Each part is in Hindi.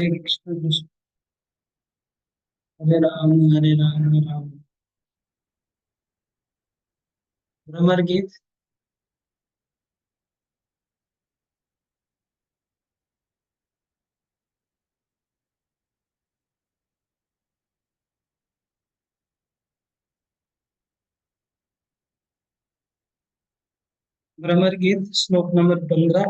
कृष्ण कृष्ण, हरे राम हरे राम राम। भ्रमर गीत। भ्रमर गीत श्लोक नंबर 15।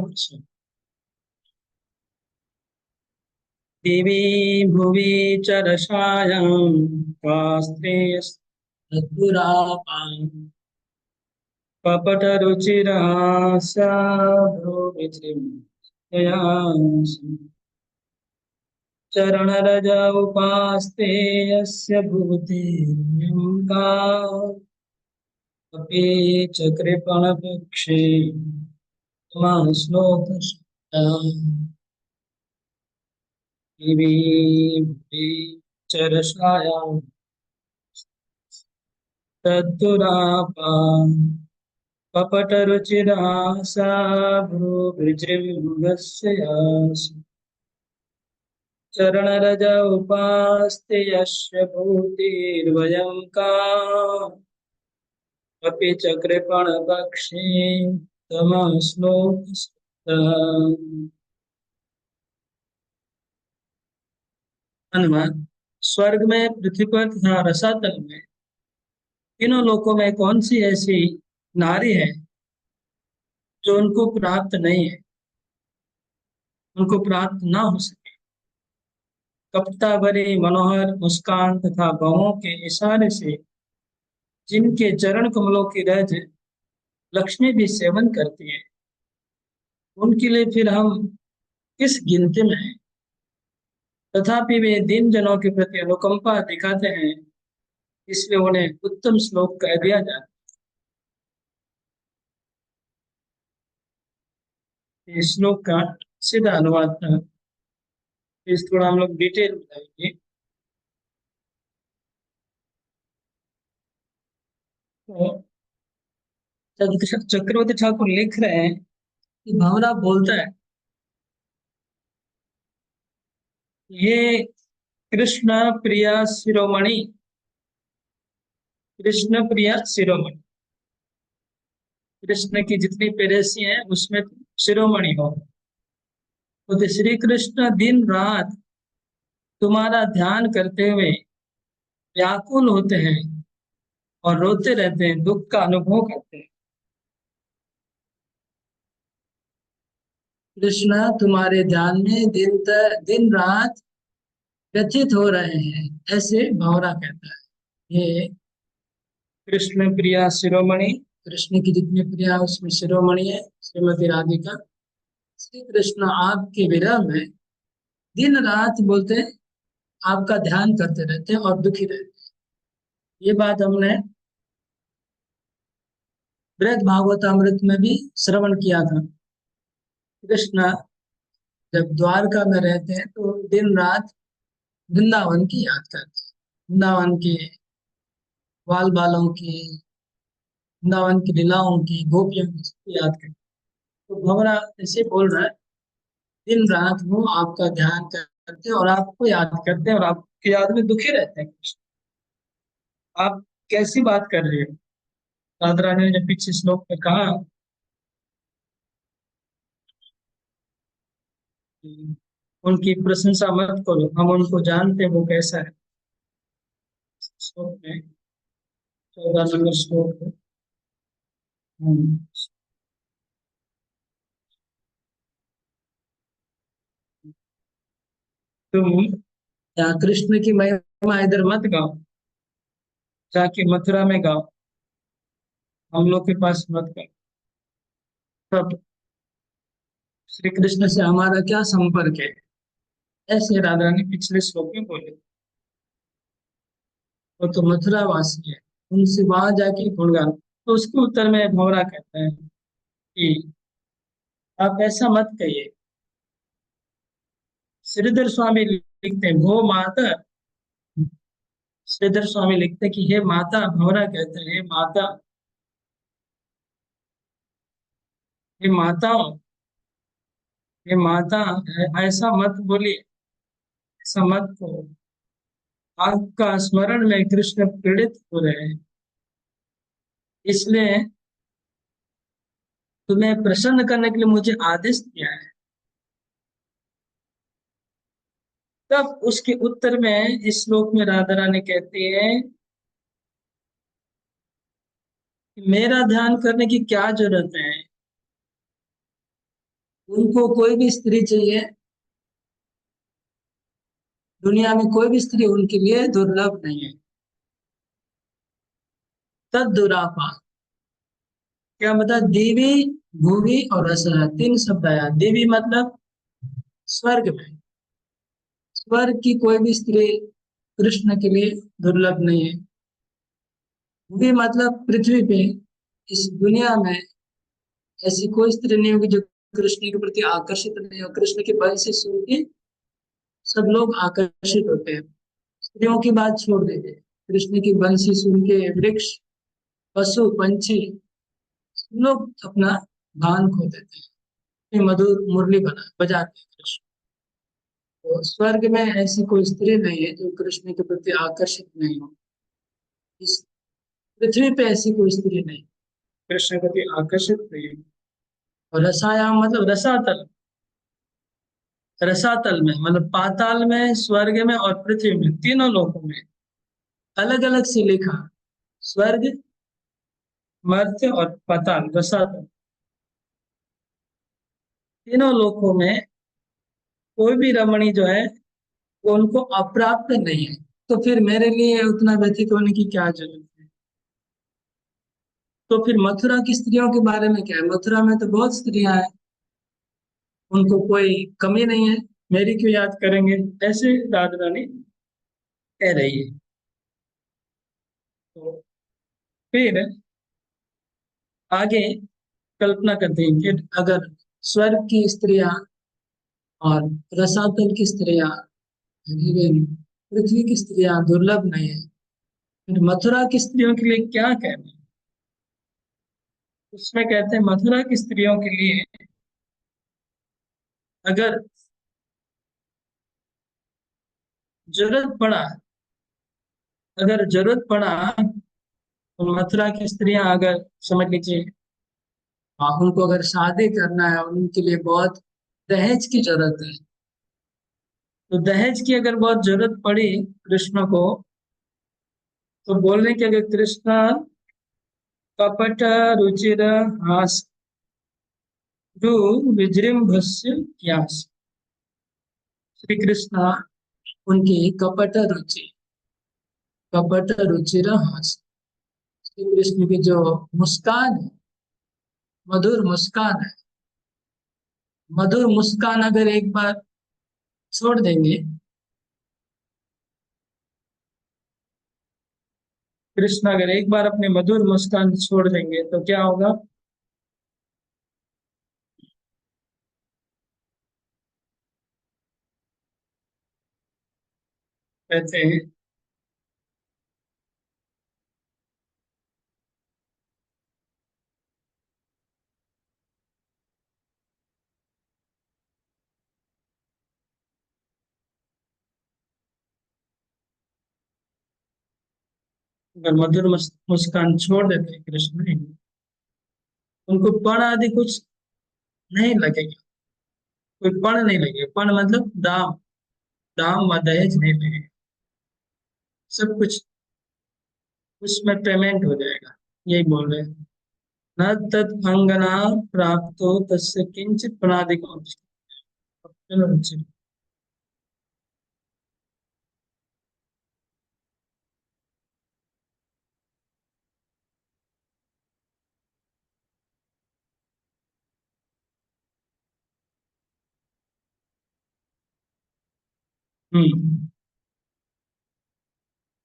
देवी भुवि चरसायां शास्त्रे सद्गुरापां कपटरुचिरास्याभ्रुविचिन्तयांसि चरणरज उपास्ते यस्य भूतिर्यं अपि च कृपणपक्षे चरसायां तद्दुरापा कपटरुचिरासा भ्रूविजृम्भस्य यासि चरणरज उपास्ते यस्य भूतिर्भयं का अपि च कृपणपक्षे तमश्लोक। अनुवाद। स्वर्ग में, पृथ्वी पर तथा रसातल में, तीनों लोकों में कौन सी ऐसी नारी है जो उनको प्राप्त नहीं है, उनको प्राप्त ना हो सके। कपटता भरी मनोहर मुस्कान तथा बाहों के इशारे से जिनके चरण कमलों की रज लक्ष्मी भी सेवन करती है, उनके लिए फिर हम किस गिनती में हैं। तथापि वे दीन जनों के प्रति अनुकंपा दिखाते हैं, इसलिए उन्हें उत्तम श्लोक कह दिया जाता है। इस श्लोक का सीधा अनुवाद था, इस थोड़ा हम लोग डिटेल बताएंगे। तो चक्रवर्ती ठाकुर लिख रहे हैं कि भावना बोलता है, ये कृष्ण प्रिया शिरोमणि, कृष्ण प्रिया शिरोमणि, कृष्ण की जितनी प्रेयसी हैं उसमें शिरोमणि हो। तो श्री कृष्ण दिन रात तुम्हारा ध्यान करते हुए व्याकुल होते हैं और रोते रहते हैं, दुख का अनुभव करते हैं। कृष्ण तुम्हारे ध्यान में दिन रात व्यथित हो रहे हैं, ऐसे भावना कहता है। ये कृष्ण प्रिया शिरोमणि, कृष्ण की जितनी प्रिया उसमें शिरोमणि है श्रीमती राधिका। श्री कृष्ण आपके विरह में दिन रात बोलते हैं, आपका ध्यान करते रहते हैं और दुखी रहते हैं। ये बात हमने बृहद भागवतामृत में भी श्रवण किया था। कृष्ण जब द्वारका में रहते हैं तो दिन रात वृंदावन की याद करते हैं, वृंदावन के बाल बालों की, वृंदावन की लीलाओं की, गोपियों की याद करते हैं। तो भंवरा ऐसे बोल रहा है, दिन रात वो आपका ध्यान करते हैं और आपको याद करते हैं और आपकी याद में दुखी रहते हैं। आप कैसी बात कर रहे हो। राधा रानी ने जब पीछे श्लोक में कहा कि उनकी प्रशंसा मत करो, हम उनको जानते हैं वो कैसा है। श्लोक में 14 नंबर श्लोक है। हम्म, तुम यहाँ कृष्ण की महिमा इधर मत गाओ, जाके मथुरा में गाओ, हम लोग के पास मत गाओ। तब श्री कृष्ण से हमारा क्या संपर्क है, ऐसे राधा रानी पिछले श्लोक में बोले। वो तो मथुरा वासी है, उनसे वहां जाके गुणगान। तो उसके उत्तर में भंवरा कहता है कि आप ऐसा मत कहिए। श्रीधर स्वामी लिखते हैं, भो माता, श्रीधर स्वामी लिखते हैं कि हे माता, भंवरा कहते हैं, हे माता, हे माता, हे माता, ऐसा मत बोलिए। ऐसा मत करो। आपका स्मरण में कृष्ण पीड़ित हो रहे हैं, इसलिए तुम्हें प्रसन्न करने के लिए मुझे आदेश दिया है। तब उसके उत्तर में इस श्लोक में राधा रानी कहती है कि मेरा ध्यान करने की क्या जरूरत है। उनको कोई भी स्त्री चाहिए, दुनिया में कोई भी स्त्री उनके लिए दुर्लभ नहीं है। तद दुरापा क्या मतलब? देवी, भूमि और असुर, तीन शब्द आया। देवी मतलब स्वर्ग में, स्वर्ग की कोई भी स्त्री कृष्ण के लिए दुर्लभ नहीं है। भूमि मतलब पृथ्वी पे, इस दुनिया में ऐसी कोई स्त्री नहीं होगी जो कृष्ण के प्रति आकर्षित नहीं हो। कृष्ण के बल से सुन के सब लोग आकर्षित होते हैं। स्त्रियों की बात छोड़ देते हैं, कृष्ण की बंसी सुन के वृक्ष, पशु, पंछी, सब लोग अपना भान खो देते हैं। ये मधुर मुरली बजाते हैं कृष्ण। तो स्वर्ग में ऐसी कोई स्त्री नहीं है जो कृष्ण के प्रति आकर्षित नहीं हो। इस पृथ्वी पे ऐसी कोई स्त्री नहीं कृष्ण के प्रति आकर्षित नहीं है। और रसायाम मतलब रसातल, रसातल में मतलब पाताल में, स्वर्ग में और पृथ्वी में, तीनों लोकों में अलग अलग से लिखा। स्वर्ग, मर्त्य और पाताल, रसातल, तीनों लोकों में कोई भी रमणी जो है वो उनको अप्राप्त नहीं है। तो फिर मेरे लिए उतना व्यथित होने की क्या जरूरत है? तो फिर मथुरा की स्त्रियों के बारे में क्या है? मथुरा में तो बहुत स्त्रियां हैं, उनको कोई कमी नहीं है, मेरी क्यों याद करेंगे? ऐसे राधा रानी कह रही है। तो फिर आगे कल्पना करते हैं कि अगर स्वर्ग की स्त्रियां और रसातल की स्त्रियां, इवन पृथ्वी की स्त्रियां दुर्लभ नहीं है, फिर मथुरा की स्त्रियों के लिए क्या कहना है? उसमें कहते हैं मथुरा की स्त्रियों के लिए अगर जरूरत पड़ा, अगर जरूरत पड़ा तो मथुरा की स्त्रियां अगर, समझ लीजिए, उनको अगर शादी करना है, उनके लिए बहुत दहेज की जरूरत है, तो दहेज की अगर बहुत जरूरत पड़ी कृष्ण को, तो बोलने के अगर कृष्ण कपट रुचिर हास जो विजृंभस्य यास, श्री कृष्ण उनकी कपट रुचि, कपट रुचिर हास, श्री कृष्ण की जो मुस्कान है, मधुर मुस्कान है, मधुर मुस्कान अगर एक बार छोड़ देंगे, कृष्ण अगर एक बार अपने मधुर मुस्कान छोड़ देंगे तो क्या होगा? कहते हैं अगर मधुर मुस्कान छोड़ देते हैं कृष्ण, उनको पण आदि कुछ नहीं लगेगा, कोई पण नहीं लगेगा। पण मतलब दाम, दाम व दहेज नहीं लगेगा, सब कुछ उसमें पेमेंट हो जाएगा। यही बोल रहे हैं। न तद अंगना प्राप्तो तस्य किंचित प्रणादिको। चलो अच्छे। हम्म।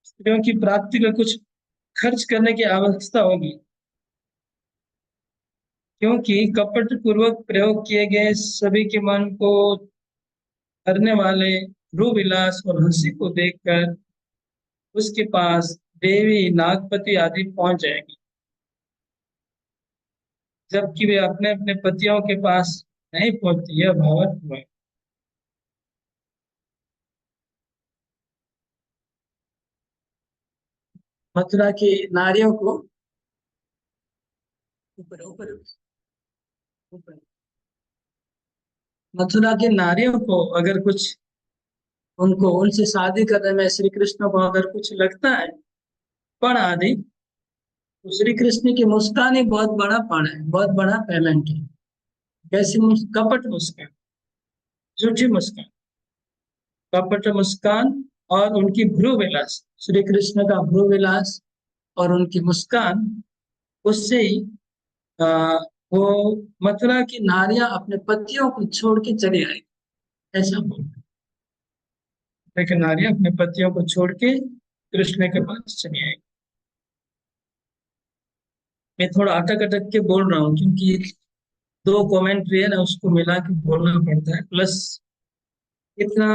स्त्रियों की प्राप्ति का कुछ खर्च करने की आवश्यकता होगी, क्योंकि कपट पूर्वक प्रयोग किए गए सभी के मन को हरने वाले रूप विलास और हंसी को देखकर उसके पास देवी, नागपति आदि पहुंच जाएंगी, जबकि वे अपने अपने पतियों के पास नहीं पहुंचती। यह भावार्थ हुआ। मथुरा की नारियों को ऊपर ऊपर ऊपर मथुरा की नारियों को अगर कुछ उनको उनसे शादी करने में श्री कृष्ण को अगर कुछ लगता है पण आदि, तो श्री कृष्ण की मुस्कान ही बहुत बड़ा पण है, बहुत बड़ा पेमेंट है। कैसी कपट मुस्कान, झूठी मुस्कान, कपट मुस्कान और उनकी भ्रू विलास, श्री कृष्ण का भ्रू विलास और उनकी मुस्कान, उससे ही आ, वो मथुरा की नारियां अपने पतियों को छोड़ के चली आई, ऐसा बोलते। लेकिन नारियां अपने पतियों को छोड़ के कृष्ण के पास चली आई। मैं थोड़ा अटक अटक के बोल रहा हूँ क्योंकि दो कमेंट्री है ना, उसको मिला के बोलना पड़ता है, प्लस इतना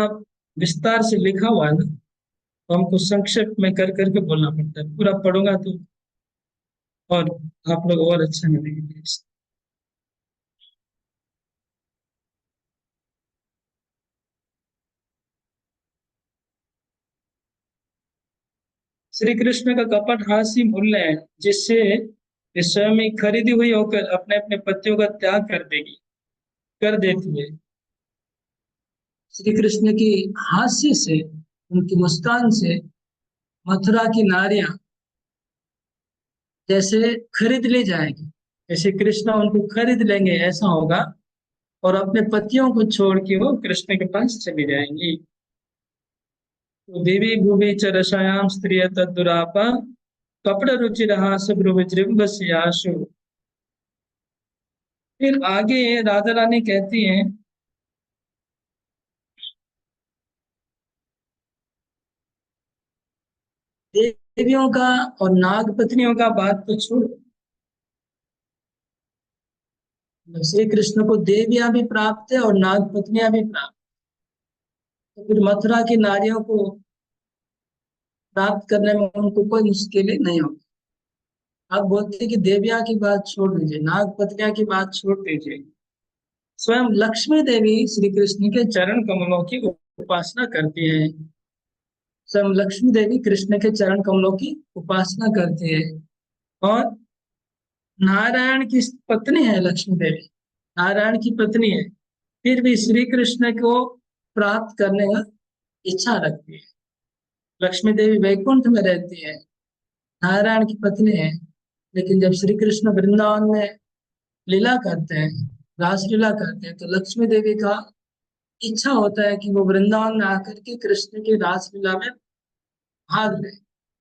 विस्तार से लिखा हुआ है ना, तो हमको संक्षिप्त में कर करके बोलना पड़ता है। पूरा पढ़ूंगा तो और आप लोग और अच्छा मिलेंगे। श्री कृष्ण का कपट हास्य मूल्य है, जिससे वे स्वयं ही खरीदी हुई होकर अपने अपने पतियों का त्याग कर देगी, कर देती है। श्री कृष्ण की हास्य से, उनकी मुस्कान से मथुरा की नारियां जैसे खरीद ली जाएगी, जैसे कृष्ण उनको खरीद लेंगे ऐसा होगा, और अपने पतियों को छोड़ के वो कृष्ण के पास चली जाएंगी। तो देवी भूमि च रसायाम स्त्रिय तदुरापा कपड़ रुचि रहा सुब्रविजृंभस्याशु। फिर आगे राधा रानी कहती हैं, देवियों का और नाग पत्नियों का बात तो छोड़, श्री कृष्ण को देवियां भी प्राप्त है और नाग पत्नियां भी प्राप्त, तो फिर मथुरा की नारियों को प्राप्त करने में उनको कोई मुश्किलें नहीं होगी। आप बोलते हैं कि देवियां की बात छोड़ दीजिए, नाग पत्नियां की बात छोड़ दीजिए, स्वयं लक्ष्मी देवी श्री कृष्ण के चरण कमलों की उपासना करती है। स्वयं लक्ष्मी देवी कृष्ण के चरण कमलों की उपासना करती है, और नारायण की पत्नी है लक्ष्मी देवी, नारायण की पत्नी है, फिर भी श्री कृष्ण को प्राप्त करने का इच्छा रखती है। लक्ष्मी देवी वैकुंठ में रहती है, नारायण की पत्नी है, लेकिन जब श्री कृष्ण वृंदावन में लीला करते हैं, रास लीला करते हैं, तो लक्ष्मी देवी का इच्छा होता है कि वो वृंदावन में आकर के कृष्ण की रास लीला में भाग ले।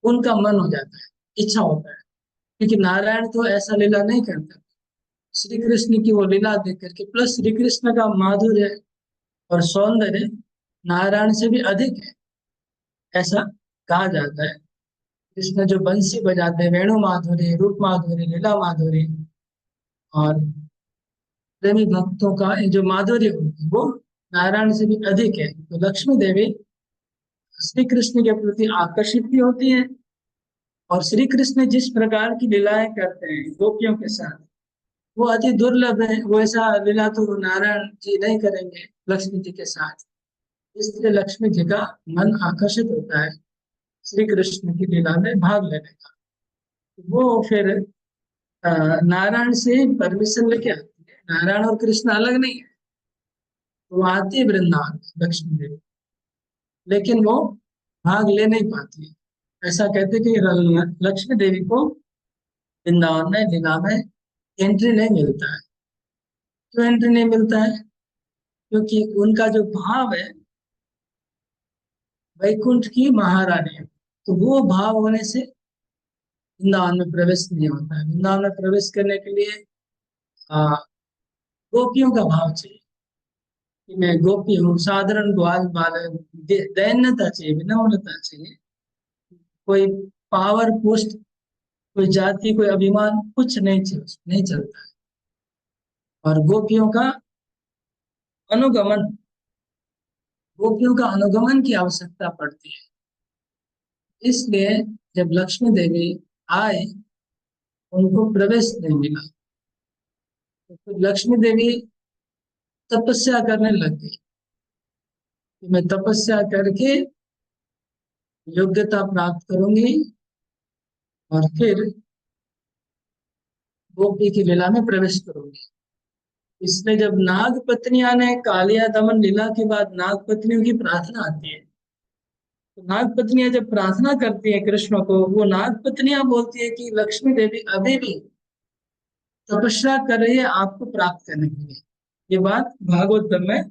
उनका मन हो जाता है, इच्छा होता है, क्योंकि नारायण तो ऐसा लीला नहीं करता। श्री कृष्ण की वो लीला देख करके, प्लस श्री कृष्ण का माधुर्य और सौंदर्य नारायण से भी अधिक है, ऐसा कहा जाता है। कृष्ण जो बंसी बजाते हैं, वेणु माधुर्य, रूप माधुर्य, लीला माधुर्य, और प्रेमी भक्तों का ये जो माधुर्य होती है वो नारायण से भी अधिक है। तो लक्ष्मी देवी श्री कृष्ण के प्रति आकर्षित भी होती है, और श्री कृष्ण जिस प्रकार की लीलाएं करते हैं गोपियों के साथ, वो अति दुर्लभ है। वो ऐसा लीला तो नारायण जी नहीं करेंगे लक्ष्मी जी के साथ, इसलिए लक्ष्मी जी का मन आकर्षित होता है श्री कृष्ण की लीला में भाग लेने का। वो फिर नारायण से परमिशन लेके आती है, नारायण और कृष्ण अलग नहीं है। तो वो आती है वृंदावन में लक्ष्मी देवी, लेकिन वो भाग ले नहीं पाती है। ऐसा कहते कि लक्ष्मी देवी को वृंदावन में लीला में एंट्री नहीं मिलता है। क्यों एंट्री नहीं मिलता है? क्योंकि उनका जो भाव है वैकुंठ की महारानी है, तो वो भाव होने से वृंदावन में प्रवेश नहीं होता है। वृंदावन में प्रवेश करने के लिए आ, गोपियों का भाव चाहिए कि मैं गोपी हूँ, साधारण ग्वाल बाल, दैन्यता चाहिए, विनम्रता चाहिए। कोई पावर पोस्ट, कोई जाति, कोई अभिमान कुछ नहीं नहीं चलता है। और अनुगमन गोपियों का अनुगमन की आवश्यकता पड़ती है। इसलिए जब लक्ष्मी देवी आए, उनको प्रवेश नहीं मिला, तो फिर लक्ष्मी देवी तपस्या करने लग गई कि मैं तपस्या करके योग्यता प्राप्त करूंगी, और फिर गोपी की लीला में प्रवेश करूंगी। इसमें जब नाग पत्नियां ने कालिया दमन लीला के बाद नाग पत्नियों की प्रार्थना आती है, तो नाग पत्नियां जब प्रार्थना करती है कृष्ण को, वो नाग पत्नियां बोलती है कि लक्ष्मी देवी अभी भी तपस्या कर रही है आपको प्राप्त करने के लिए। ये बात भागवत में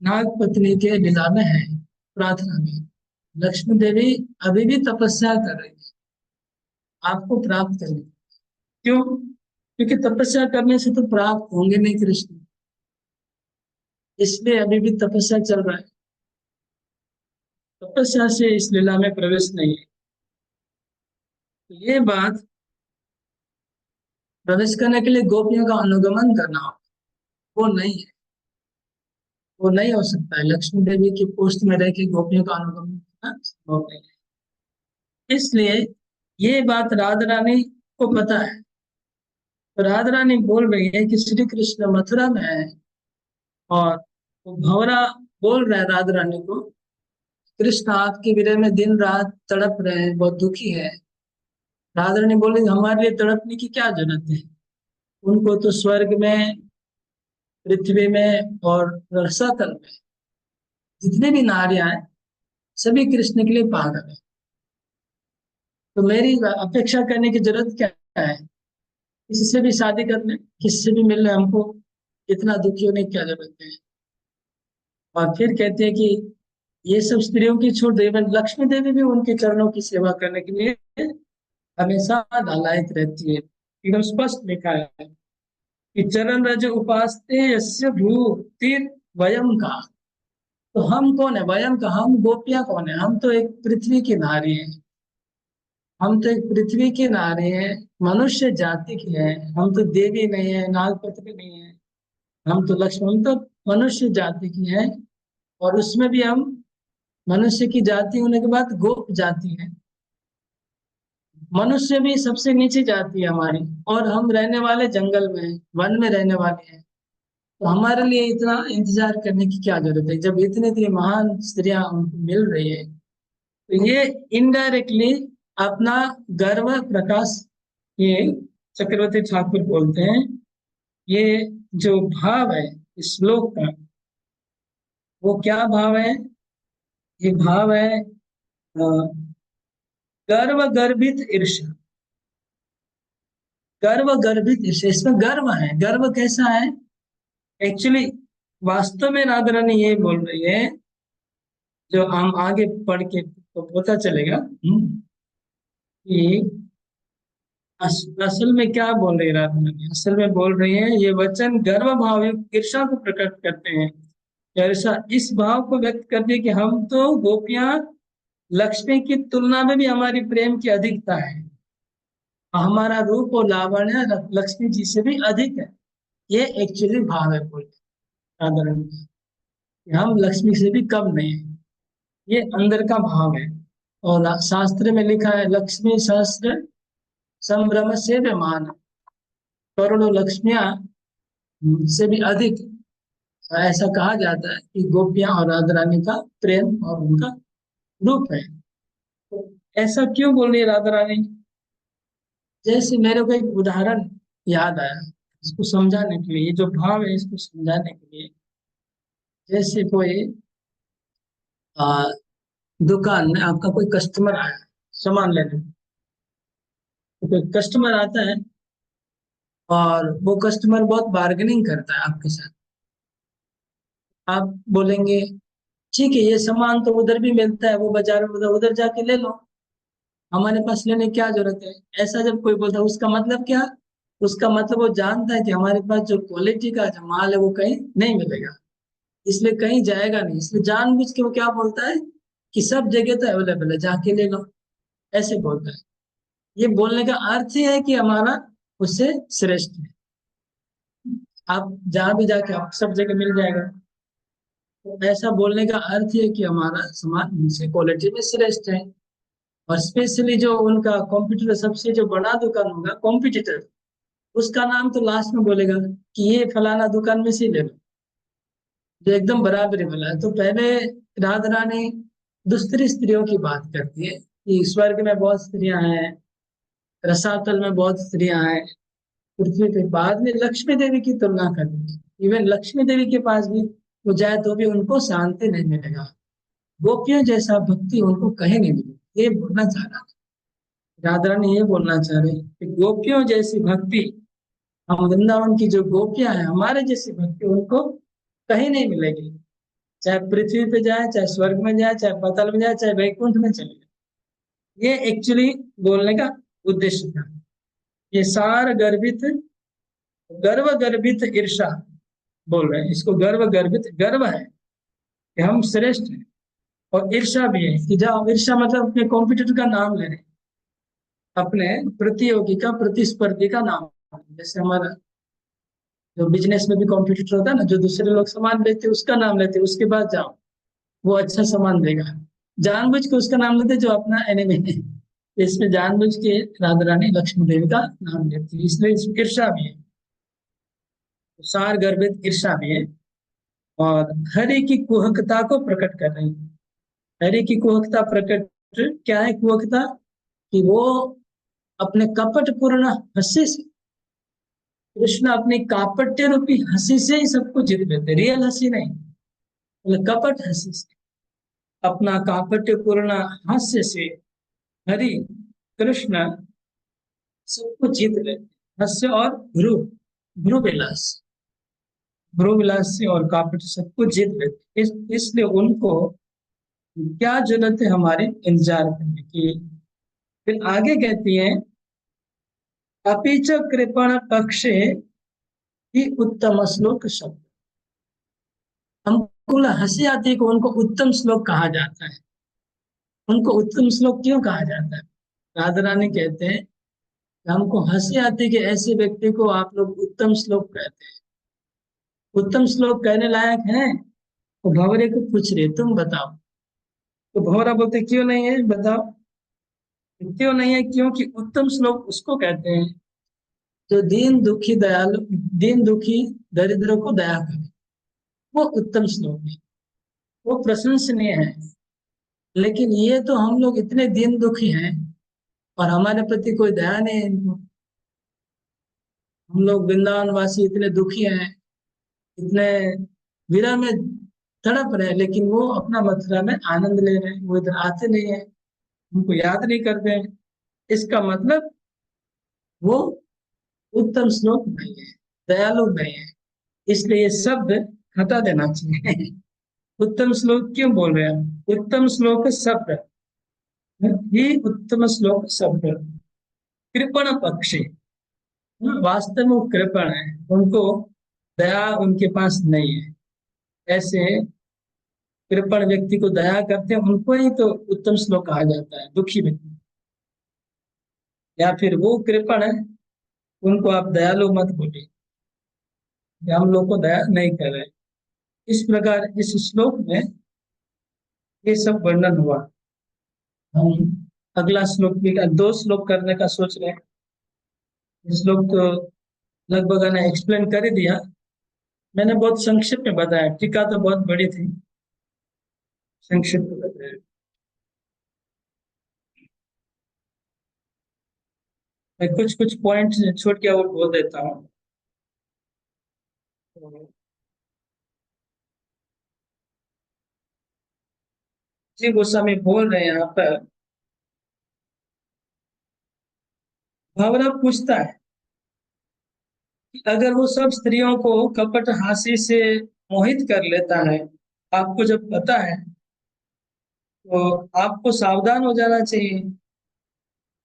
नाग पत्नी के लीला में है, प्रार्थना में। लक्ष्मी देवी अभी भी तपस्या कर रही है आपको प्राप्त करने। क्यों? क्योंकि तपस्या करने से तो प्राप्त होंगे नहीं कृष्ण, इसलिए अभी भी तपस्या चल रहा है। तपस्या से इस लीला में प्रवेश नहीं है। तो ये बात, प्रवेश करने के लिए गोपियों का अनुगमन करना होगा, वो नहीं है। वो नहीं हो सकता है, लक्ष्मी देवी की पोस्ट में रह के गोपियों का अनुगमन करना संभव नहीं है। इसलिए ये बात राधा रानी को पता है। तो राधा रानी बोल रही है कि श्री कृष्ण मथुरा में है, और वो भंवरा बोल रहा है राधा रानी को, कृष्ण आपके विरह में दिन रात तड़प रहे हैं, बहुत दुखी है। राधा रानी बोल रही हमारे लिए तड़पने की क्या जरूरत है, उनको तो स्वर्ग में, पृथ्वी में और रसातल में जितने भी नारियां हैं सभी कृष्ण के लिए पागल है। तो मेरी अपेक्षा करने की जरूरत क्या है, किसी से भी शादी करने, किसी से भी मिलने, हमको इतना दुखी होने की क्या जरूरत है। और फिर कहते हैं कि ये सब स्त्रियों की छोड़ दे, लक्ष्मी देवी भी उनके चरणों की सेवा करने के लिए हमेशा लालायित रहती है। एकदम स्पष्ट लिखा है कि चरण रज उपासते यस्य भूतिर वयम का। तो हम कौन है, वयम का, हम गोपियां कौन है? हम तो एक पृथ्वी की नारी हैं। हम तो एक पृथ्वी की नारी हैं, मनुष्य जाति की है। हम तो देवी नहीं है, नागपत्नी नहीं है। हम तो लक्ष्मी, हम तो मनुष्य जाति की है। और उसमें भी हम मनुष्य की जाति होने के बाद गोप जाति है। मनुष्य भी सबसे नीचे जाती है हमारी, और हम रहने वाले जंगल में हैं, वन में रहने वाले हैं। तो हमारे लिए इतना इंतजार करने की क्या जरूरत है, जब इतनी इतनी महान स्त्रियां उनको मिल रही है। तो ये इनडायरेक्टली अपना गर्व प्रकाश, ये चक्रवर्ती ठाकुर बोलते हैं, ये जो भाव है इस श्लोक का, वो क्या भाव है? ये भाव है गर्व गर्भित ईर्ष्या। गर्व गर्भित ईर्ष्या, इसमें गर्व है। गर्व कैसा है? एक्चुअली वास्तव में राधा रानी ये बोल रही है, जो हम आगे पढ़ के तो पता चलेगा कि असल में क्या बोल रही है राधा रानी। असल में बोल रही है ये वचन गर्व भाव युक्त ईर्ष्या को प्रकट करते हैं। ईर्ष्या इस भाव को व्यक्त करती है कि हम तो गोपियां लक्ष्मी की तुलना में भी हमारी प्रेम की अधिकता है, हमारा रूप और लावण्य लक्ष्मी जी से भी अधिक है। ये एक्चुअली भाव है बोल राधा रानी का, कि हम लक्ष्मी से भी कम नहीं है। ये अंदर का भाव है। और शास्त्र में लिखा है लक्ष्मी सहस्त्र संभ्रम से विमान, करोड़ों लक्ष्मियां से भी अधिक, ऐसा कहा जाता है कि गोपियां और राधा रानी का प्रेम और उनका रूप है। तो ऐसा क्यों बोल रही है राधा रानी? जैसे मेरे को एक उदाहरण याद आया, इसको समझाने के लिए, ये जो भाव है इसको समझाने के लिए। जैसे कोई आ, दुकान में आपका कोई कस्टमर आया सामान लेने, तो कोई कस्टमर आता है और वो कस्टमर बहुत बार्गेनिंग करता है आपके साथ। आप बोलेंगे ठीक है ये सामान तो उधर भी मिलता है, वो बाजार में उधर उधर जाके ले लो, हमारे पास लेने की क्या जरूरत है। ऐसा जब कोई बोलता है उसका मतलब क्या? उसका मतलब वो जानता है कि हमारे पास जो क्वालिटी का जो माल है वो कहीं नहीं मिलेगा, इसलिए कहीं जाएगा नहीं, इसलिए जानबूझ के वो क्या बोलता है कि सब जगह तो अवेलेबल है, जाके ले लो, ऐसे बोलता है। ये बोलने का अर्थ ही है कि हमारा उससे श्रेष्ठ है, आप जहां भी जाके आप सब जगह मिल जाएगा। तो ऐसा बोलने का अर्थ ही है कि हमारा सामान उनसे क्वालिटी में श्रेष्ठ है। और स्पेशली जो उनका कॉम्पिटिटर, सबसे जो बड़ा दुकान होगा कॉम्पिटिटर, उसका नाम तो लास्ट में बोलेगा कि ये फलाना दुकान में से ले लो, जो एकदम बराबरी वाला है। तो पहले राधा रानी दूसरी स्त्रियों की बात करती है कि स्वर्ग में बहुत स्त्रियां हैं, रसातल में बहुत स्त्रियां हैं पृथ्वी पे। बाद में लक्ष्मी देवी की तुलना कर दी, इवन लक्ष्मी देवी के पास भी वो जाए तो भी उनको शांति नहीं मिलेगा। गोपियों जैसा भक्ति उनको कहीं नहीं मिलेगी, ये बोलना चाह रहा है राधा रानी, ये बोलना चाह रहे हैं कि गोपियों जैसी भक्ति, हम वृंदावन की जो गोपियां हैं हमारे जैसी भक्ति उनको कहीं नहीं मिलेगी। चाहे पृथ्वी पे जाए, चाहे स्वर्ग में जाए, चाहे पाताल में जाए, चाहे वैकुंठ में चले जाए। ये एक्चुअली बोलने का उद्देश्य था। ये सार गर्भित, गर्व गर्भित ईर्षा बोल रहे हैं इसको। गर्व गर्भित, गर्व है कि हम श्रेष्ठ हैं, और ईर्षा भी है कि जब ईर्षा मतलब अपने कॉम्पिटिटर का नाम ले रहे हैं, अपने प्रतियोगी का, प्रतिस्पर्धी का नाम। जैसे हमारा जो बिजनेस में भी कॉम्पिटिटर होता है ना, जो दूसरे लोग सामान बेचते हैं उसका नाम लेते हैं, उसके बाद जाओ वो अच्छा सामान देगा। जानबूझ के उसका नाम लेते जो अपना एनिमी है। इसमें जानबूझ के राधा रानी लक्ष्मी देवी का नाम लेती है, इसलिए इसमें ईर्षा भी है, सार गर्भित ईर्षा भी है। और हरि की कुहकता को प्रकट कर रही है। हरि की कुहकता प्रकट, क्या है कुहकता? कि वो अपने कपटपूर्ण हंसी से, कृष्ण अपनी कापट्य रूपी हंसी से ही सबको जीत लेते, रियल हंसी नहीं, मतलब कपट हंसी से, अपना कापट्यपूर्ण हास्य से हरि कृष्ण सबको जीत लेते। हास्य और भ्रू, भ्रू विलास, भ्रू विलास से और कापट सबको जीत लेते। इसलिए उनको क्या जरूरत है हमारे इंतजार करने की। फिर आगे कहती है, अपिच कृपण पक्षे ही उत्तम श्लोक शब्द। हमको हंसी आती है कि उनको उत्तम श्लोक कहा जाता है। उनको उत्तम श्लोक क्यों कहा जाता है? राधा रानी कहते हैं कि हमको हंसी आती है कि ऐसे व्यक्ति को आप लोग उत्तम श्लोक कहते हैं। उत्तम श्लोक कहने लायक है? तो भंवरे को पूछ रहे तुम बताओ। तो भंवरा बोलते क्यों नहीं है, बताओ क्यों नहीं है? क्योंकि उत्तम श्लोक उसको कहते हैं जो दीन दुखी दयालु, दीन दुखी दरिद्र को दया करे, वो उत्तम श्लोक है, वो प्रशंसनीय है। लेकिन ये तो हम लोग इतने दीन दुखी हैं और हमारे प्रति कोई दया नहीं है इनको। हम लोग वृंदावन वासी इतने दुखी हैं, इतने विरह में तड़प रहे हैं, लेकिन वो अपना मथुरा में आनंद ले रहे हैं, वो इधर आते नहीं है, उनको याद नहीं करते हैं। इसका मतलब वो उत्तम श्लोक नहीं है, दयालु नहीं है। इसलिए ये शब्द हटा देना चाहिए। उत्तम श्लोक क्यों बोल रहे हैं? उत्तम श्लोक शब्द ही, उत्तम श्लोक शब्द कृपण पक्षी, वास्तव में वो कृपण है, उनको दया उनके पास नहीं है। ऐसे कृपण व्यक्ति को दया करते हैं उनको ही तो उत्तम श्लोक कहा जाता है। दुखी व्यक्ति या फिर वो कृपण है, उनको आप दयालु मत बोलिए, हम लोग को दया नहीं कर रहे। इस प्रकार इस श्लोक में ये सब वर्णन हुआ। हम अगला श्लोक भी, दो श्लोक करने का सोच रहे हैं। श्लोक तो लगभग मैंने एक्सप्लेन कर ही दिया, मैंने बहुत संक्षिप्त में बताया, टीका तो बहुत बड़ी थी, संक्षिप्त में बताया। मैं कुछ कुछ पॉइंट छोड़ के और बोल देता हूँ। जी गोस्वामी बोल रहे हैं यहाँ पर, भावना पूछता है कि अगर वो सब स्त्रियों को कपट हास्य से मोहित कर लेता है, आपको जब पता है तो आपको सावधान हो जाना चाहिए।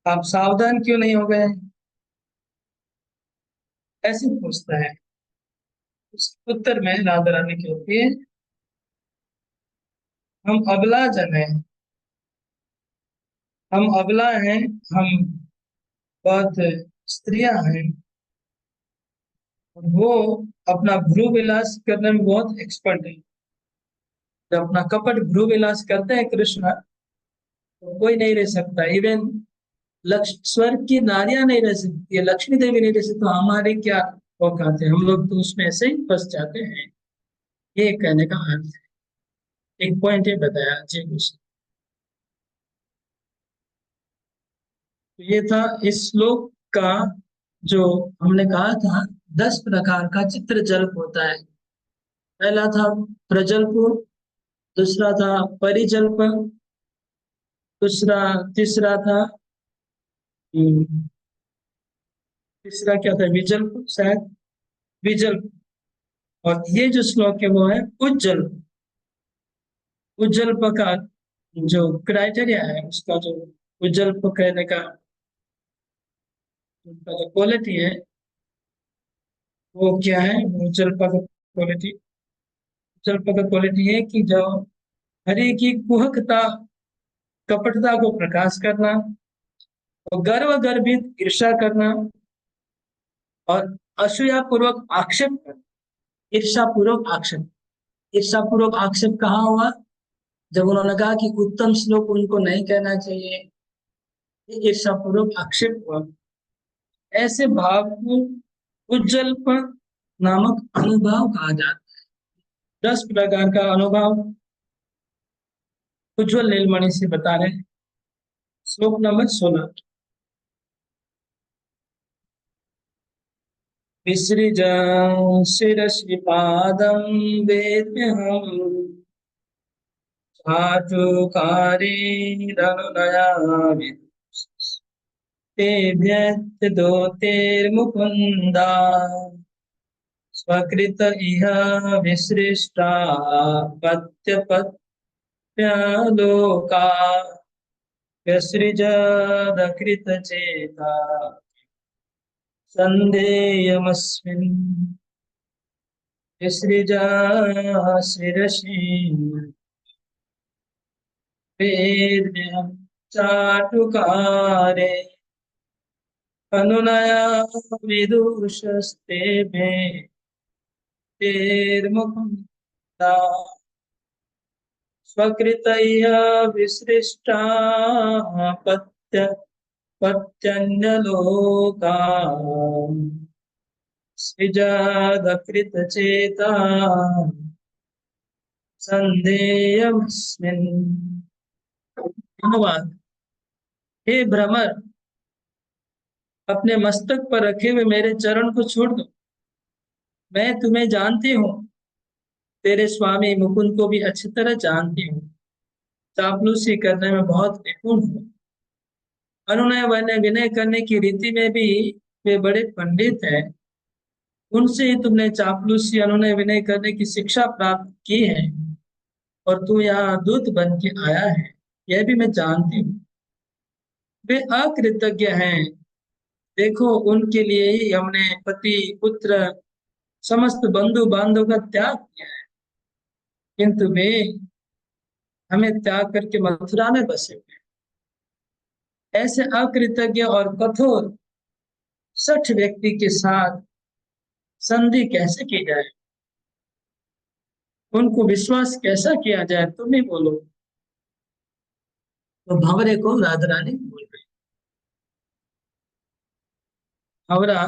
आप सावधान क्यों नहीं हो गए? ऐसे पूछता है। उस उत्तर में राधा रानी कहती है, हम अबला जन हैं, हम अबला हैं, हम बहुत स्त्रियां हैं, वो अपना भ्रू विलास करने में बहुत एक्सपर्ट है। जब अपना कपट भ्रू विलास करते हैं कृष्ण, तो कोई नहीं रह सकता। इवन स्वर्ग की नारियां नहीं रह सकती है, लक्ष्मी देवी नहीं रह सकती, तो हमारे क्या औकात है? हम लोग तो उसमें ऐसे ही फंस जाते हैं। ये कहने का अर्थ है। एक पॉइंट ये बताया जी कुछ। तो ये था इस श्लोक का, जो हमने कहा था 10 प्रकार का चित्र जल्प होता है। पहला था प्रजल्प, दूसरा था परिजल्प, दूसरा तीसरा था हम्म, तीसरा क्या था, विजल्प शायद, विजल्प। और ये जो श्लोक है वो है उज्जल्प। उज्जल्प का जो क्राइटेरिया है, उसका जो उज्जल्प कहने का उनका जो क्वालिटी है वो क्या है, वो उज्जल्प का क्वालिटी, उज्जल्प का क्वालिटी है कि जो हरि की कुहकता, कपटता को प्रकाश करना, और गर्व गर्भित ईर्ष्या करना, और असूया पूर्वक आक्षेप करना। ईर्ष्या पूर्वक आक्षेप, ईर्ष्या पूर्वक आक्षेप कहाँ हुआ, जब उन्होंने कहा कि उत्तम श्लोक उनको नहीं कहना चाहिए, ये ईर्ष्या पूर्वक आक्षेप हुआ। ऐसे भाव को उज्जल्प नामक अनुभव कहा जाता है। 10 प्रकार का अनुभव उज्ज्वल नीलमणि से बता रहे हैं। श्लोक नंबर 16। विसृज शिरसि पादं वेद्यहम् चाटुकारिरनुनयामि तेभ्यस्तदोतेर्मुकुन्दा स्वकृत इह विसृष्टा पत्यपत्यालोका व्यसृजदकृतचेता सन्देयमस्मिन् विसृजा शिरसि वेद्यं चाटुकारे अनुनया विदुषस्तेभे तेर्मुकुन्दा स्वकृतयः विसृष्टा पत्य पत्यन्यलोका सृजादकृतचेता संदेयमस्मिन्। अनुवाद। हे भ्रमर, अपने मस्तक पर रखे हुए मेरे चरण को छोड़ दो। मैं तुम्हें जानती हूँ, तेरे स्वामी मुकुंद को भी अच्छी तरह जानती हूँ। चापलूसी करने में बहुत निपुण हूँ। अनुनय वनय विनय करने की रीति में भी वे बड़े पंडित हैं। उनसे ही तुमने चापलूसी अनुनय विनय करने की शिक्षा प्राप्त की है, और तू यहाँ दूत बन के आया है, यह भी मैं जानती हूँ। वे अकृतज्ञ हैं। देखो, उनके लिए ही हमने पति पुत्र समस्त बंधु बांधव का त्याग किया है, किंतु वे हमें त्याग करके मथुरा में बसे हुए हैं। ऐसे अकृतज्ञ और कठोर सठ व्यक्ति के साथ संधि कैसे की जाए, उनको विश्वास कैसा किया जाए, तुम ही बोलो। तो भंवरे को राधा रानी बोल रही। भंवरा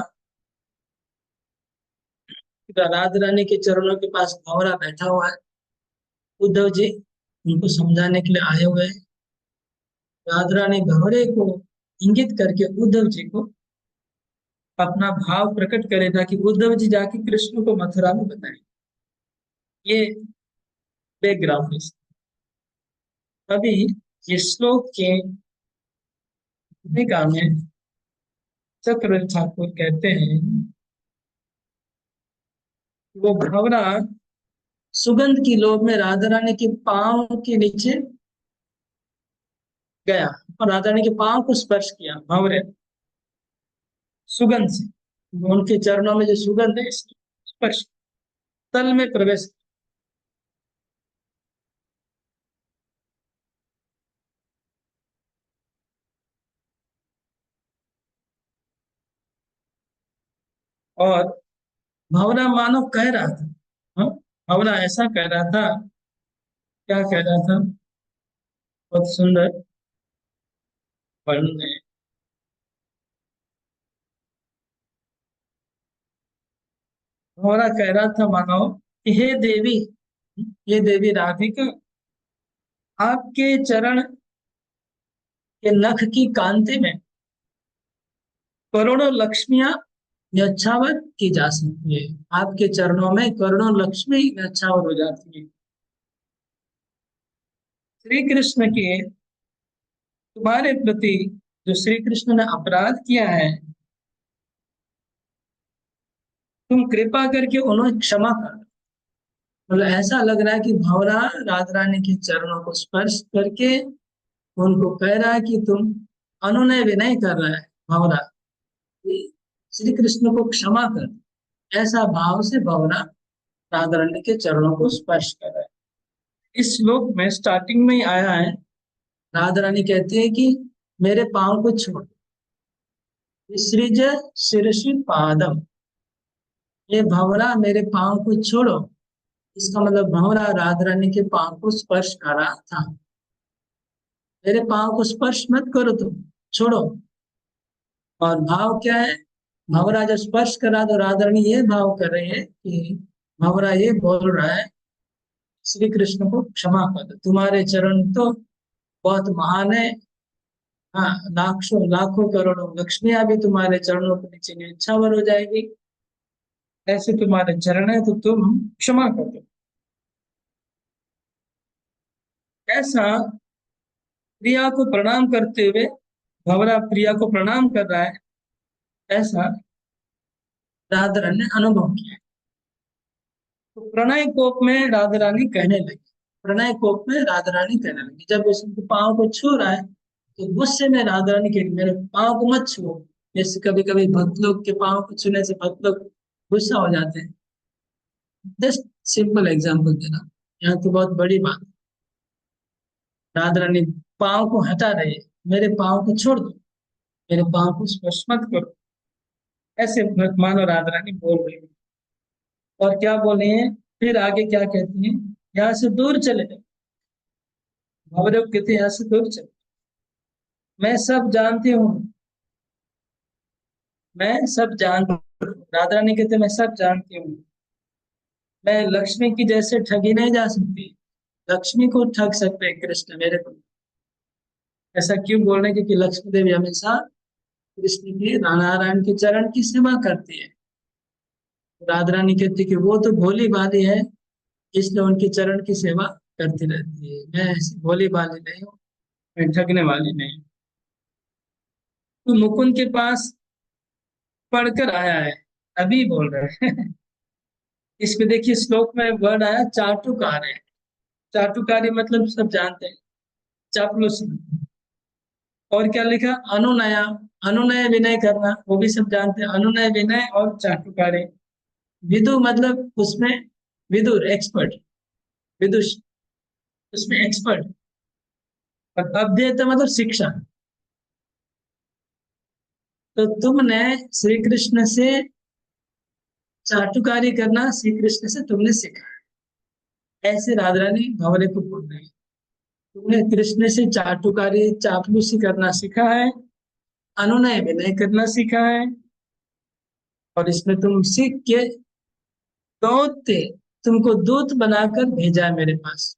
राधा रानी के चरणों के पास भंवरा बैठा हुआ है। उद्धव जी उनको समझाने के लिए आए हुए हैं। राधा रानी भंवरे को इंगित करके उद्धव जी को अपना भाव प्रकट करे, ताकि उद्धव जी जाके कृष्ण को मथुरा में बताएं। ये बैकग्राउंड है। अभी इस श्लोक के भूमिका में चक्रवर्ती ठाकुर कहते हैं कि वो भंवरा सुगंध की लोभ में राधा रानी के पांव के नीचे गया, और राधा रानी के पांव को स्पर्श किया भंवरे सुगंध से। उनके चरणों में जो सुगंध है, इसकी स्पर्श तल में प्रवेश। और भंवरा मानो कह रहा था, हाँ, भंवरा ऐसा कह रहा था, क्या कह रहा था, बहुत सुंदर वर्णन है। भंवरा कह रहा था मानो कि हे देवी, ये देवी राधिका, आपके चरण के नख की कांति में करोड़ों लक्ष्मियां न्यौछावर की जा सकती है। आपके चरणों में करोड़ों लक्ष्मी न्यौछावर हो जाती है। श्री कृष्ण के तुम्हारे प्रति जो श्री कृष्ण ने अपराध किया है, तुम कृपा करके उन्हें क्षमा कर दो। मतलब ऐसा लग रहा है कि भंवरा राधा रानी के चरणों को स्पर्श करके उनको कह रहा है कि तुम अनुनय विनय कर रहा है भंवरा, कि श्री कृष्ण को क्षमा कर दो। ऐसा भाव से भंवरा राधा रानी के चरणों को स्पर्श कर रहा है। इस श्लोक में स्टार्टिंग में ही आया है, राधा रानी कहती है कि मेरे पांव को छोड़, विसृज शिरसि पादम। ये भंवरा मेरे पांव को छोड़ो। इसका मतलब भंवरा राधा रानी के पांव को स्पर्श कर रहा था। मेरे पांव को स्पर्श मत करो, तुम छोड़ो। और भाव क्या है? भंवरा जब स्पर्श करा तो राधा रानी ये भाव कर रहे हैं कि भंवरा ये बोल रहा है श्री कृष्ण को क्षमा कर दो, तुम्हारे चरण तो बहुत महान है। हाँ, लाखों लाखों करोड़ों लक्ष्मियां भी तुम्हारे चरणों के नीचे न्यौछावर हो जाएगी। ऐसे तुम्हारे चरण है तो तुम क्षमा कर दो। ऐसा प्रिया को प्रणाम करते हुए भंवरा प्रिया को प्रणाम कर रहा है, ऐसा राधा रानी ने अनुभव किया। तो प्रणय कोप में राधा रानी कहने लगी, प्रणय कोप में राधा रानी कहने लगी, जब उसके पाँव को छू रहा है तो गुस्से में राधा रानी कह रही, मेरे पाँव को मत छुओ। जैसे कभी कभी भक्त लोग के पाँव को छूने से भक्त लोग गुस्सा हो जाते हैं। जस्ट सिंपल एग्जाम्पल दे रहा, यहाँ तो बहुत बड़ी बात। राधा रानी पाँव को हटा रही है, मेरे पाँव को छोड़ दो, मेरे पाँव को स्पर्श मत करो। ऐसे मानो राधा रानी बोल रही है। और क्या बोले हैं फिर आगे क्या कहती हैं, यहाँ से दूर चले जाओ। भवदेव कहते हैं यहाँ से दूर चले, मैं सब जानती हूँ, मैं सब जानती हूँ। राधा रानी कहते मैं सब जानती हूँ, मैं लक्ष्मी की जैसे ठगी नहीं जा सकती। लक्ष्मी को ठग सकते हैं कृष्ण, मेरे को ऐसा क्यों बोल रहे हैं? क्योंकि लक्ष्मी देवी हमेशा कृष्ण की नारायण के चरण की सेवा करती है। राधा रानी कहती कि वो तो भोली भाली है, इसलिए उनके चरण की सेवा करती रहती है। मैं ऐसी भोली भाली नहीं हूँ, मैं ठगने वाली नहीं हूँ। तो मुकुंद के पास पढ़कर आया है, अभी बोल रहे हैं। इसमें देखिए श्लोक में वर्ड आया चाटुकार है। चाटुकारी मतलब सब जानते हैं, चापलूसी। और क्या लिखा? अनुनया, अनुनय विनय करना, वो भी सब जानते हैं। अनुनय विनय और चाटुकारी। विदु मतलब उसमें विदुर एक्सपर्ट, विदुष उसमें एक्सपर्ट। और अध्येता मतलब शिक्षा। तो तुमने श्री कृष्ण से चाटुकारी करना, श्री कृष्ण से तुमने सीखा है। ऐसे राधा रानी भंवरे को बोल रही है, तुमने कृष्ण से चाटुकारी चापलूसी करना सीखा है, अनुनय विनय करना सीखा है। और इसमें तुम सीख के दौड़ते, तुमको दूत बनाकर भेजा है मेरे पास,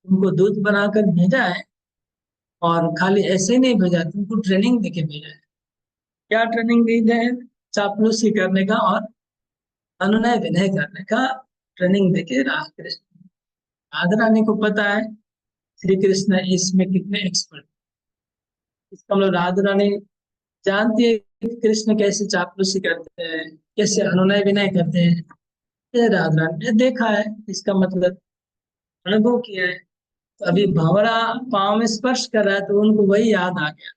तुमको दूत बनाकर भेजा है। और खाली ऐसे नहीं भेजा, तुमको ट्रेनिंग देके भेजा है। क्या ट्रेनिंग दी है? चापलूसी करने का और अनुनय विनय करने का ट्रेनिंग देके राधा कृष्ण, राधा रानी को पता है श्री कृष्ण इसमें कितने एक्सपर्ट। इसका मतलब राधा रानी जानती है कि कृष्ण कैसे चापलूसी करते हैं, कैसे अनुनय विनय करते हैं। ये राधा रानी ने देखा है, इसका मतलब अनुभव किया है। तो अभी भंवरा पाँव में स्पर्श कर रहा है तो उनको वही याद आ गया।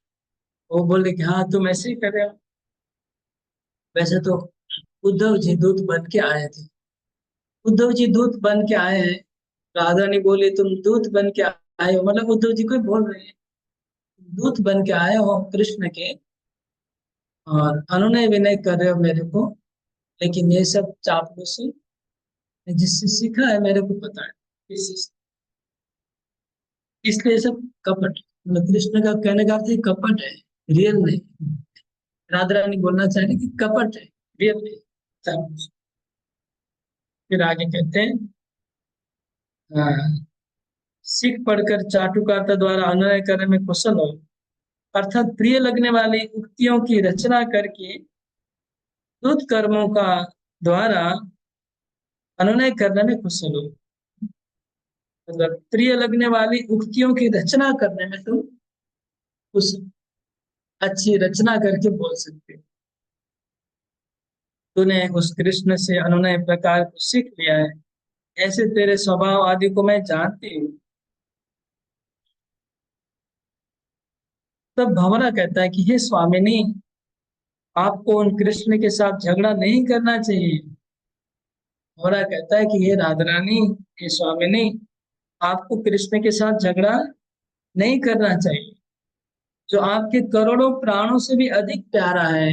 वो बोले कि हाँ तुम ऐसे ही कर रहे हो। वैसे तो उद्धव जी दूत बन के आए थे, उद्धव जी दूत बन के आए हैं। राधा ने बोले तुम दूत बन के आए हो, मतलब उद्धव जी को ही बोल रहे हैं, दूत बन के आए हो कृष्ण के और अनुनय विनय कर रहे हो मेरे को। लेकिन ये सब चापलूसी जिससे सीखा है मेरे को पता है, इस इसलिए सब कपट, मतलब कृष्ण का कहने का अर्थ है कपट है, रियल नहीं। राधा रानी बोलना चाह रही कि कपट है, रियल नहीं चापलूसी। फिर आगे कहते हैं हाँ, सीख पढ़कर चाटुकारिता द्वारा अनुनय करने में कुशल हो अर्थात प्रिय लगने वाली उक्तियों की रचना करके दुष्ट कर्मों का द्वारा अनुनय करने में कुशल हो। मतलब प्रिय लगने वाली उक्तियों की रचना करने में तुम कुछ अच्छी रचना करके बोल सकते हो। तूने उस कृष्ण से अनुनय प्रकार को सीख लिया है, ऐसे तेरे स्वभाव आदि को मैं जानती हूँ। तब भंवरा कहता है कि हे स्वामिनी, आपको उन कृष्ण के साथ झगड़ा नहीं करना चाहिए। भंवरा कहता है कि हे राधारानी, हे स्वामिनी, आपको कृष्ण के साथ झगड़ा नहीं करना चाहिए, जो आपके करोड़ों प्राणों से भी अधिक प्यारा है।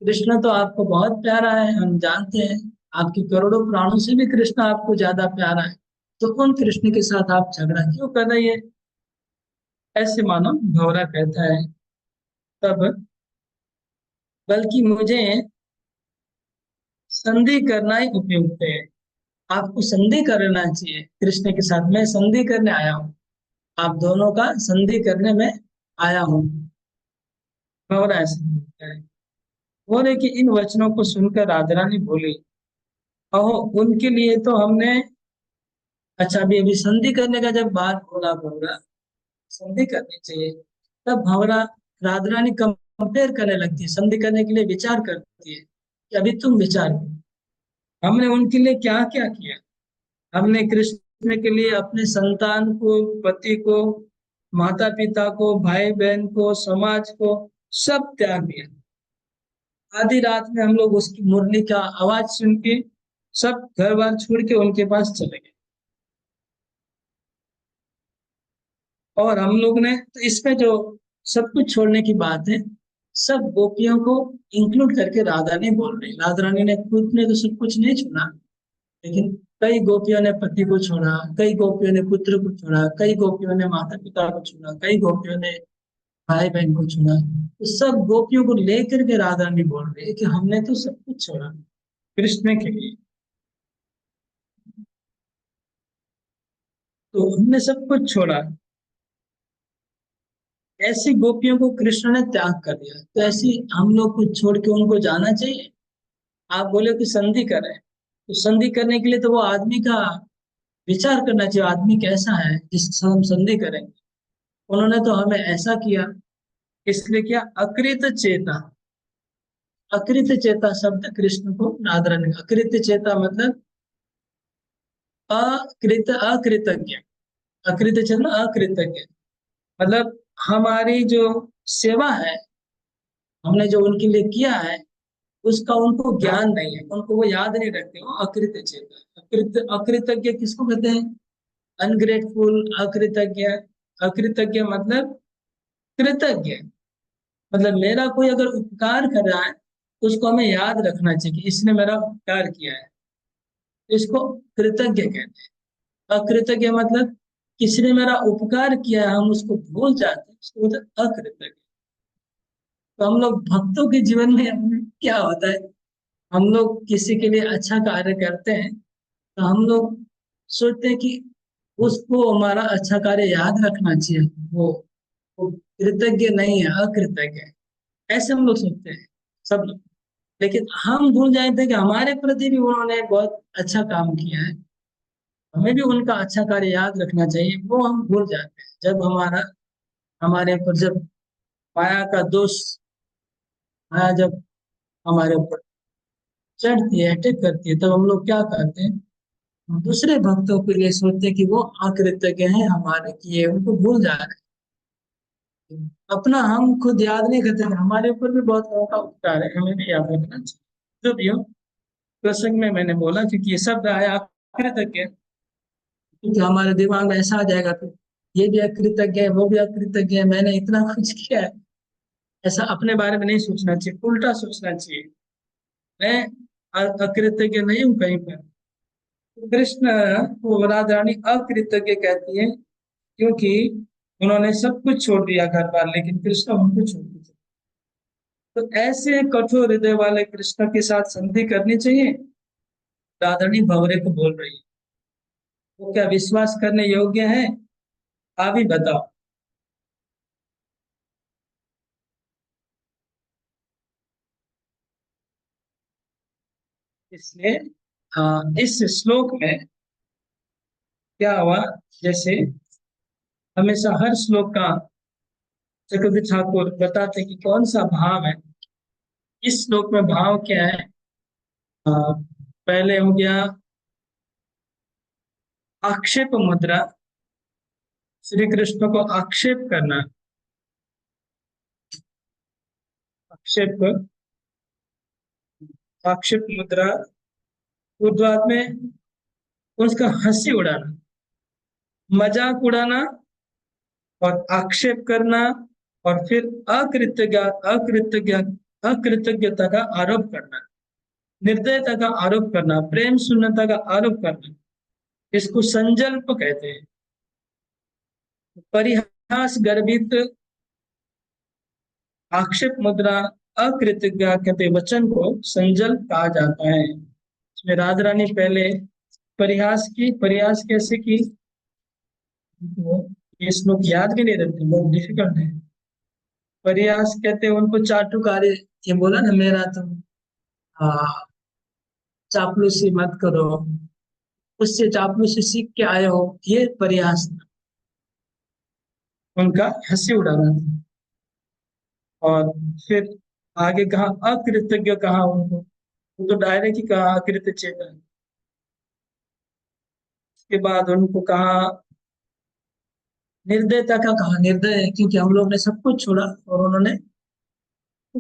कृष्ण तो आपको बहुत प्यारा है, हम जानते हैं। आपके करोड़ों प्राणों से भी कृष्ण आपको ज्यादा प्यारा है, तो उन कृष्ण के साथ आप झगड़ा क्यों कर रही है? ऐसे मानो भंवरा कहता है। तब बल्कि मुझे संधि करना ही उपयुक्त है। आपको संधि करना चाहिए कृष्ण के साथ। मैं संधि करने आया हूँ, आप दोनों का संधि करने में आया हूँ। भंवरा ऐसे बोलता है। बोले कि इन वचनों को सुनकर राधा रानी बोली, अहो, उनके लिए तो हमने, अच्छा अभी अभी संधि करने का जब बात बोला भंवरा, संधि करनी चाहिए, तब भंवरा राधा रानी कंपेयर करने लगती है, संधि करने के लिए विचार करती है कि अभी तुम विचार करो, हमने उनके लिए क्या क्या किया। हमने कृष्ण के लिए अपने संतान को, पति को, माता पिता को, भाई बहन को, समाज को सब त्याग दिया। आधी रात में हम लोग उसकी मुरली का आवाज सुन के सब घर बार छोड़ के उनके पास चले गए। और हम लोग ने तो इसमें जो सब कुछ छोड़ने की बात है, सब गोपियों को इंक्लूड करके राधा ने बोल रही। राधा रानी ने खुद ने तो सब कुछ नहीं छोड़ा, लेकिन कई गोपियों ने पति को छोड़ा, कई गोपियों ने पुत्र को छोड़ा, कई गोपियों ने माता पिता को छोड़ा, कई गोपियों ने भाई बहन को छोड़ा। तो सब गोपियों को लेकर के राधा रानी बोल रही है कि हमने तो सब कुछ छोड़ा कृष्ण के लिए, तो हमने सब कुछ छोड़ा। ऐसी गोपियों को कृष्ण ने त्याग कर दिया, तो ऐसी हम लोग कुछ छोड़ के उनको जाना चाहिए? आप बोले कि संधि करें, तो संधि करने के लिए तो वो आदमी का विचार करना चाहिए, आदमी कैसा है जिसके साथ हम संधि करेंगे। उन्होंने तो हमें ऐसा किया, इसलिए क्या, अकृत चेता। अकृत चेता शब्द कृष्ण को राधा रानी, अकृत चेता मतलब अकृतज्ञ। अकृत चेता अकृतज्ञ मतलब हमारी जो सेवा है, हमने जो उनके लिए किया है, उसका उनको ज्ञान नहीं है, उनको वो याद नहीं रखते, वो अकृत चेता। अकृतज्ञ किसको कहते हैं? अनग्रेटफुल, अकृतज्ञ। अकृतज्ञ मतलब कृतज्ञ, मतलब मेरा कोई अगर उपकार कर रहा है तो उसको हमें याद रखना चाहिए कि इसने मेरा उपकार किया है, तो इसको कृतज्ञ कहते हैं। अकृतज्ञ मतलब किसी ने मेरा उपकार किया है, हम उसको भूल जाते हैं, उसको बोलते हैं अकृतज्ञ। तो हम लोग भक्तों के जीवन में क्या होता है, हम लोग किसी के लिए अच्छा कार्य करते हैं, तो हम लोग सोचते हैं कि उसको हमारा अच्छा कार्य याद रखना चाहिए, वो कृतज्ञ नहीं है, अकृतज्ञ है, ऐसे हम लोग सोचते हैं सब लोग। लेकिन हम भूल जाते हैं कि हमारे प्रति भी उन्होंने बहुत अच्छा काम किया है, हमें भी उनका अच्छा कार्य याद रखना चाहिए, वो हम भूल जाते हैं। जब हमारे ऊपर जब माया का दोष, माया जब हमारे ऊपर चढ़ती है, अटैक करती है, तब हम लोग क्या करते हैं, हम दूसरे भक्तों के लिए सोचते हैं कि वो अकृतज्ञ हैं हमारे किए, उनको भूल जा रहे हैं। अपना हम खुद याद नहीं करते, हमारे ऊपर भी बहुत लोगों का उपकार है, हमें भी याद रखना चाहिए। जो भी हो, प्रसंग में मैंने बोला क्योंकि ये शब्द आया अकृतज्ञ, क्योंकि हमारे दिमाग में ऐसा आ जाएगा फिर, ये भी अकृतज्ञ है, वो भी अकृतज्ञ है, मैंने इतना कुछ किया है। ऐसा अपने बारे में नहीं सोचना चाहिए, उल्टा सोचना चाहिए, मैं अकृतज्ञ नहीं हूँ कहीं पर। कृष्ण को राधा रानी अकृतज्ञ कहती है, क्योंकि उन्होंने सब कुछ छोड़ दिया घर बार, लेकिन कृष्ण उनको छोड़ दिया। तो ऐसे कठोर हृदय वाले कृष्ण के साथ संधि करनी चाहिए? राधारणी भंवरे को बोल रही है, वो क्या विश्वास करने योग्य है? आप ही बताओ। इसलिए इस श्लोक में क्या हुआ, जैसे हमेशा हर श्लोक का चक्रवर्ती ठाकुर बताते हैं कि कौन सा भाव है। इस श्लोक में भाव क्या है? अ, पहले हो गया आक्षेप मुद्रा, श्री कृष्ण को आक्षेप करना। आक्षेप, आक्षेप मुद्रा, उर्ध्वाधर में उसका हंसी उड़ाना, मजाक उड़ाना, और आक्षेप करना, और फिर अकृतज्ञ अकृतज्ञ अकृतज्ञता का आरोप करना, निर्दयता का आरोप करना, प्रेम शून्यता का आरोप करना, इसको संजल्प कहते हैं। परिहास गर्भित आक्षेप मुद्रा, अकृतज्ञ कहते वचन को संजल्प कहा जाता है। इसमें राधा रानी पहले परिहास की, परिहास कैसे की, वो ये श्लोक याद भी नहीं रहते, बहुत डिफिकल्ट है। परिहास कहते हैं उनको चाटुकारी, ये बोला ना मेरा तुम हाँ चापलूसी मत करो, उससे चापलूसी सीख के आए हो, ये परिहास था। उनका हंसी उड़ाना था। और फिर आगे कहा अकृतज्ञ, कहा उनको, वो तो डायरेक्ट ही कहा अकृत चेतन। उसके बाद उनको कहा निर्दयता का, कहा निर्दय है क्योंकि हम लोग ने सब कुछ छोड़ा और उन्होंने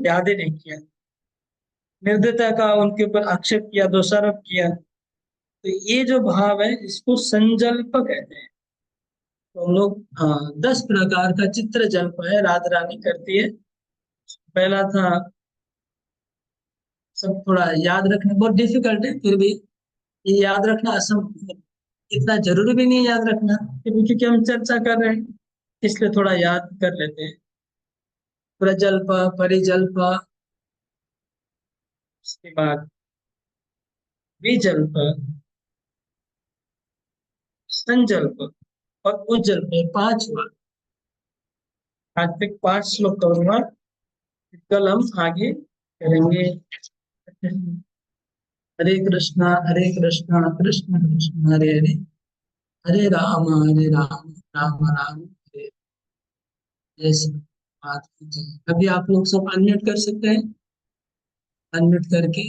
याद ही नहीं किया। निर्दयता का उनके ऊपर आक्षेप किया, दोषारोप किया। तो ये जो भाव है इसको संजल्प कहते हैं। तो हम लोग 10 प्रकार का चित्र जल्प है राधा रानी करती है। पहला था, सब थोड़ा याद रखना बहुत डिफिकल्ट है, फिर भी ये याद रखना असंभव, इतना जरूरी भी नहीं है याद रखना, क्योंकि हम चर्चा कर रहे हैं इसलिए थोड़ा याद कर लेते हैं। प्रजल्प, परिजल्प, उसके बाद विजल्प, संजल्प और उज्जल्प, ये 5 हुआ। आज तक 5 श्लोक करूंगा, कल हम आगे करेंगे। हरे कृष्णा कृष्ण कृष्ण हरे हरे, हरे राम राम राम हरे। जैसे बात की जाए, अभी आप लोग सब अनम्यूट कर सकते हैं, अनम्यूट करके